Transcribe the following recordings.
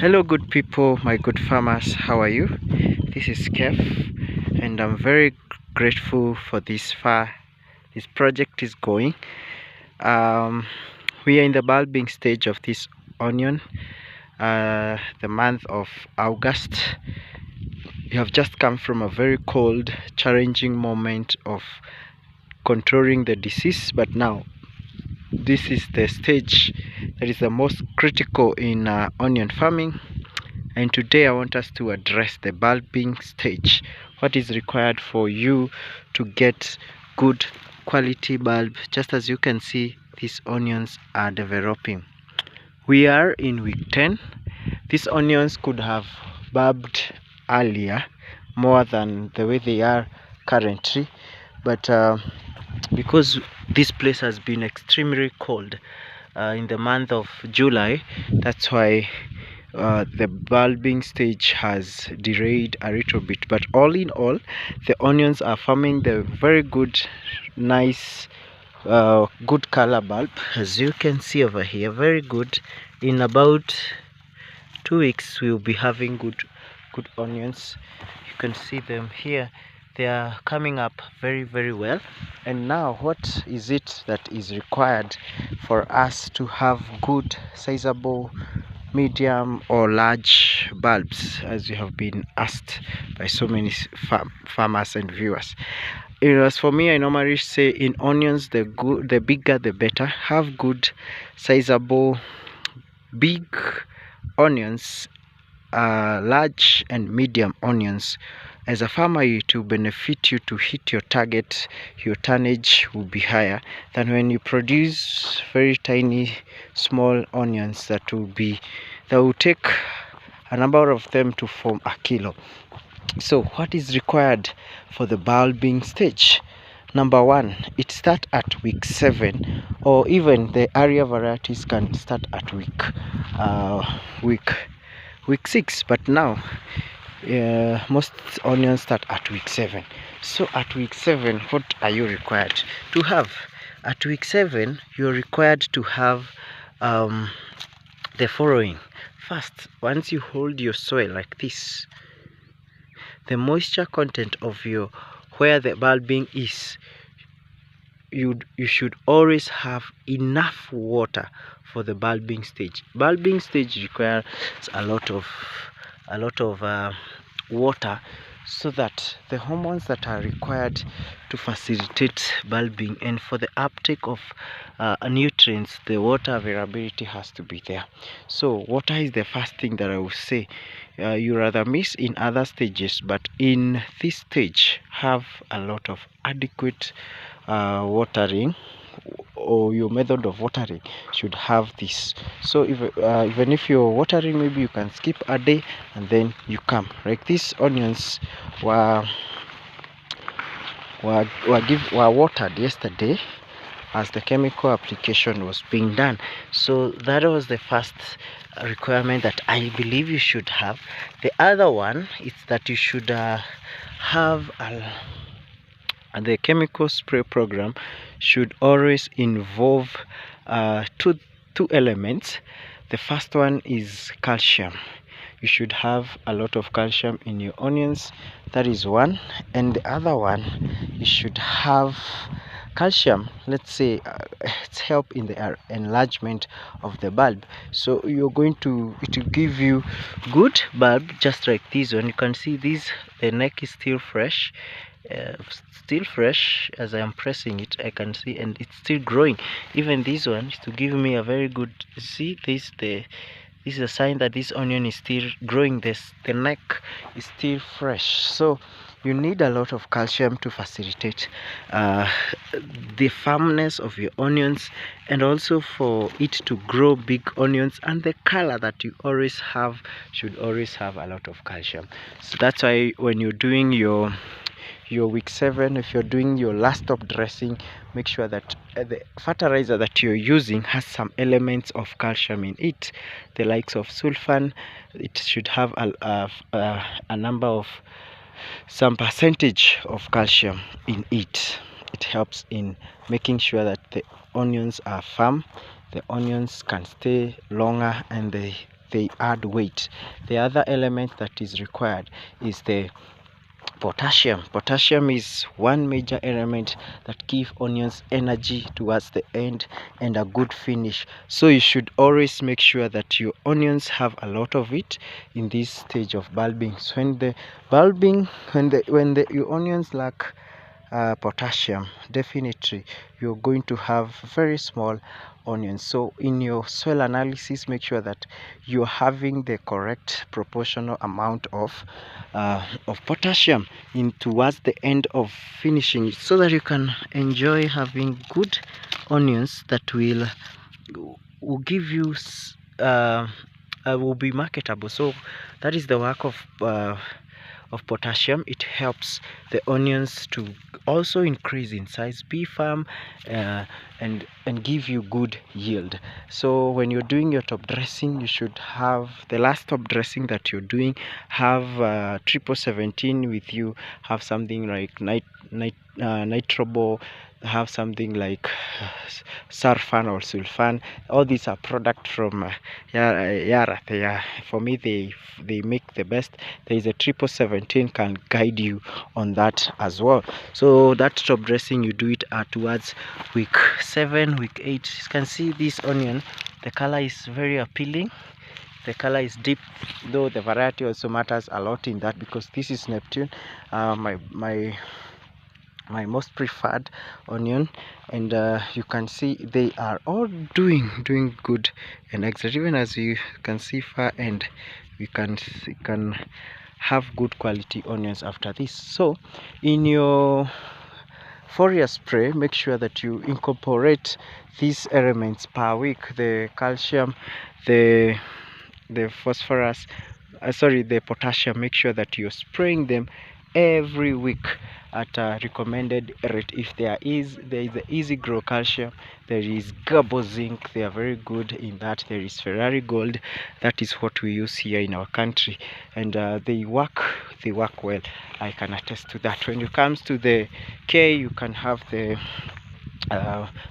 Hello good people, my good farmers, how are you? This is Kev and I'm very grateful for this project is going. We are in the bulbing stage of this onion, the month of August. We have just come from a very cold, challenging moment of controlling the disease, but now this is the stage that is the most critical in onion farming. And today I want us to address the bulbing stage. What is required for you to get good quality bulb? Just as you can see, these onions are developing. We are in week 10. These onions could have bulbed earlier, more than the way they are currently, but because this place has been extremely cold in the month of July, that's why the bulbing stage has delayed a little bit. But all in all, the onions are forming the very good, nice, good color bulb, as you can see over here. Very good. In about 2 weeks we'll be having good onions. You can see them here. They are coming up very well. And now, what is it that is required for us to have good, sizable, medium or large bulbs, as you have been asked by so many farmers and viewers? As for me, I normally say in onions, the bigger the better. Have good, sizable, big onions, large and medium onions. As a farmer, it will benefit you to hit your target. Your tonnage will be higher than when you produce very tiny small onions that will take a number of them to form a kilo. So what is required for the bulbing stage? Number one, it starts at week 7, or even the area varieties can start at week 6, but now most onions start at week 7. So at week 7, what are you required to have? At week 7, you're required to have the following. First, once you hold your soil like this, the moisture content of where the bulbing is, you should always have enough water for the bulbing stage. Bulbing stage requires a lot of water, so that the hormones that are required to facilitate bulbing and for the uptake of nutrients, the water availability has to be there. So water is the first thing that I will say you rather miss in other stages, but in this stage have a lot of adequate watering, or your method of watering should have this. So if even if you're watering, maybe you can skip a day and then you come. Like these onions were watered yesterday as the chemical application was being done. So that was the first requirement that I believe you should have. The other one is that you should have and the chemical spray program should always involve two elements. The first one is calcium. You should have a lot of calcium in your onions. That is one. And the other one, you should have calcium, let's say it's help in the enlargement of the bulb. So it will give you good bulb, just like this one. You can see this, the neck is still fresh, as I am pressing it. I can see, and it's still growing. Even this one is to give me a very good, see this, this is a sign that this onion is still growing. The neck is still fresh. So you need a lot of calcium to facilitate the firmness of your onions, and also for it to grow big onions, and the color that you always have should always have a lot of calcium. So that's why when you're doing your week 7, if you're doing your last top dressing, make sure that the fertilizer that you're using has some elements of calcium in it, the likes of sulfan. It should have a number of some percentage of calcium in it. It helps in making sure that the onions are firm, the onions can stay longer, and the they add weight. The other element that is required is the potassium. Potassium is one major element that gives onions energy towards the end and a good finish. So you should always make sure that your onions have a lot of it in this stage of bulbing. So when the bulbing, when your onions lack potassium, definitely you're going to have very small onions. So in your soil analysis, make sure that you're having the correct proportional amount of potassium in towards the end of finishing it, so that you can enjoy having good onions that will give you will be marketable. So that is the work of potassium. It helps the onions to also increase in size, be firm, and give you good yield. So when you're doing your top dressing, you should have the last top dressing that you're doing, have triple 17 with you, have something like nitrobo, have something like sulfan or sulfan. All these are product from Yara. For me, they make the best. There is a triple 17 can guide you on that as well. So that top dressing, you do it towards week 7, week 8. You can see this onion, the color is very appealing. The color is deep, though the variety also matters a lot in that, because this is Neptune, my most preferred onion. And you can see they are all doing good and excellent. Even as you can see far end, we can have good quality onions after this. So in your foliar spray, make sure that you incorporate these elements per week: the calcium, the phosphorus, the potassium. Make sure that you're spraying them every week at a recommended rate. If there is the easy grow calcium, there is Gabo zinc, they are very good in that. There is Ferrari gold, that is what we use here in our country, and they work well. I can attest to that. When it comes to the K, you can have the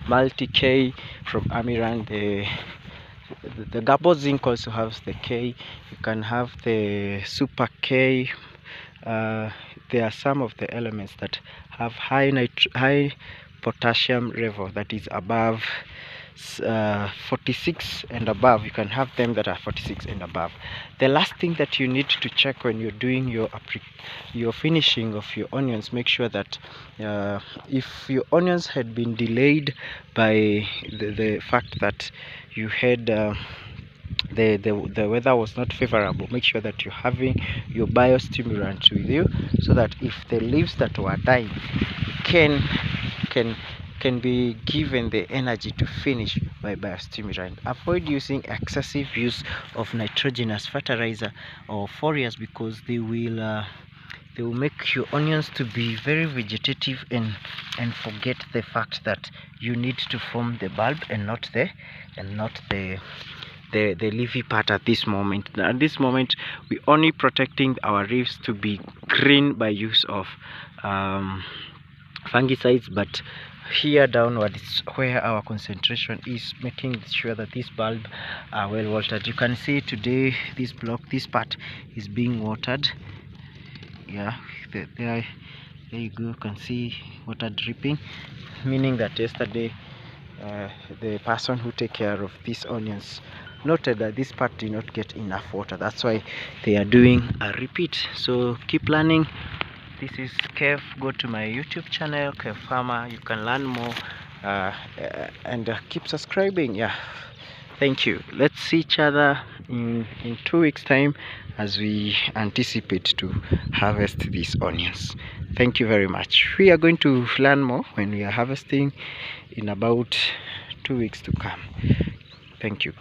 multi K from Amiran. The Gabo zinc also has the K. You can have the super K. There are some of the elements that have high potassium level that is above 46 and above. You can have them that are 46 and above. The last thing that you need to check when you're doing your finishing of your onions, make sure that if your onions had been delayed by the fact that you had the weather was not favorable, make sure that you're having your biostimulant with you, so that if the leaves that were dying can be given the energy to finish by biostimulant. Avoid using excessive use of nitrogenous fertilizer or foliars, because they will make your onions to be very vegetative and forget the fact that you need to form the bulb and not the leafy part at this moment. At this moment, we only protecting our leaves to be green by use of fungicides, but here downward is where our concentration is, making sure that this bulb are well watered. You can see today this part is being watered. Yeah, there you go. You can see water dripping, meaning that yesterday the person who take care of these onions noted that this part did not get enough water. That's why they are doing a repeat. So keep learning. This is Kev. Go to my YouTube channel, Kev Farmer. You can learn more and keep subscribing. Yeah, thank you. Let's see each other in 2 weeks time as we anticipate to harvest these onions. Thank you very much. We are going to learn more when we are harvesting in about 2 weeks to come. Thank you.